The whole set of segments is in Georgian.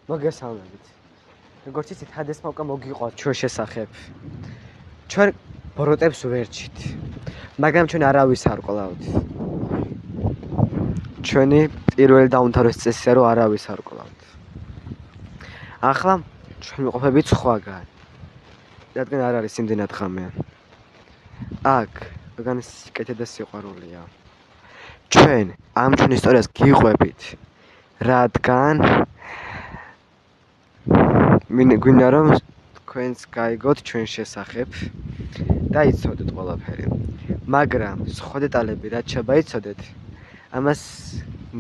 მოგესალმებით. როგორც იცით, ხადესმა უკვე მოგიყვათ ჩვენ შესახებ. ჩვენ ბოროტებს ვერჩით, მაგრამ ჩვენ არავის არ ყოლავთ. ჩვენი პირველი დაუნთავრეს წესია, რომ არავის არ ყოლავთ. ახლა ჩვენ ვიყოფებით სხვაგან. რადგან არ არის იმდენად ღამე. აქ რადგან სიკეთე და სიყვარულია. ჩვენ ამ ჩვენ ისტორიას გიყვებით, რადგან გვინდა რომ თქვენს გაიგოთ ჩვენ შესახებ და იცოდეთ ყველაფერი. მაგრამ სხვა დეტალები რაც შეიძლება იცოდეთ, ამას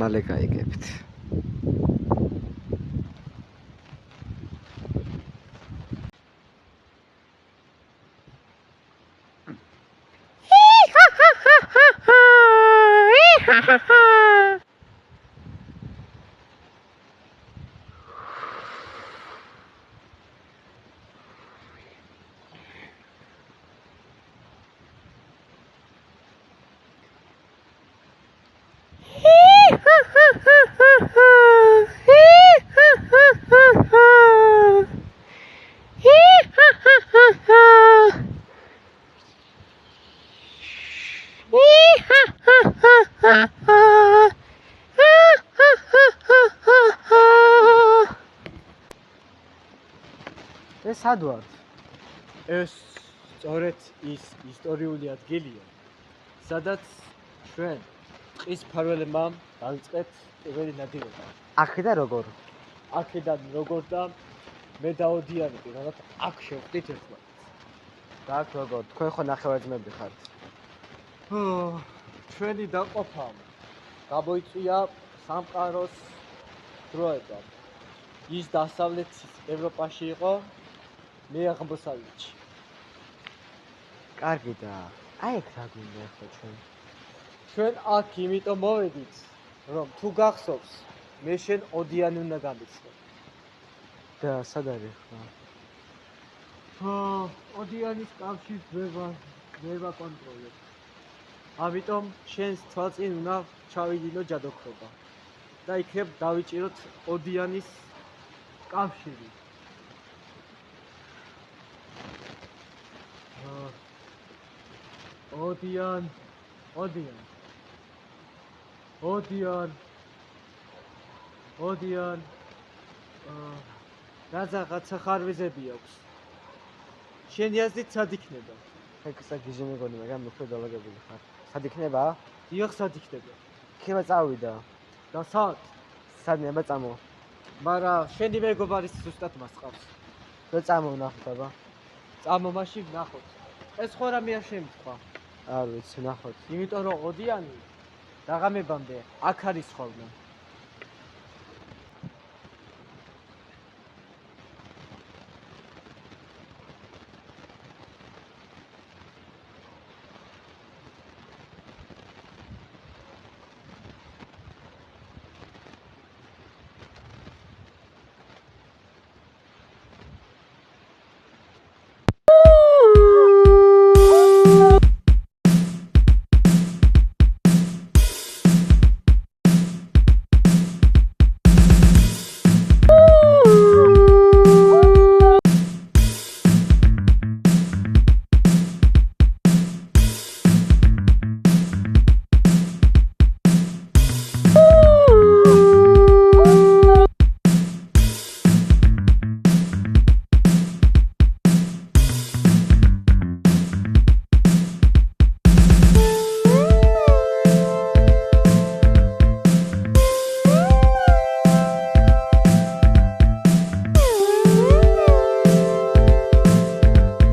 მალე გაიგებთ. ეს სად ვართ? ეს სწორედ ის ისტორიული ადგილია, სადაც ჩვენ ტყის ფარველებმა დავიწყეთ პირველი ნადირობა. აქედან როგორ? აქედან როგორ და მე დაოდიანი კი, რაღაც აქ შევხვდით ერთმანეთს. და აქ როგორ? თქვენ ხო ნახევარძმები ხართ? ჩვენი დაყოფა გამოიწვია სამყაროს დროებად. ის დასავლეთის ევროპაში იყო, მე აღმოსავლეთში. კარგი და აი ეგ რა გვინდა ახლა ჩვენ? ჩვენ აქ იმიტომ მოვედით, რომ თუ გახსოვს, მე შენ ოდიანი უნდა გამიცნო. და სად არის ახლა? ოდიანის კავშირს ვერ ვაკონტროლებ. ამიტომ შენს თვალწინ უნდა ჩავიდინო ჯადოქრობა და იქნებ დავიჭიროთ ოდიანის კავშირი. ოდიან. რაღაცა ხარვეზები აქვს. შენი აზრით სად იქნება? ეგ გიჟი მეგონი, მაგრამ უფრო დალაგებული ხარ. სად იქნება? დიახ, სად იქნება? იქნება წავიდა. და სად? სად ნება წამო? მაგრამ შენი მეგობარის ზუსტად მას ყავს. და წამო ვნახოთ აბა. წამო მაშინ ვნახოთ. ეს ხო რამეა შემთხვევა? არ ვიცი, ვნახოთ. იმიტომ რომ ოდიანი დაღამებამდე აქ არის ხოლმე.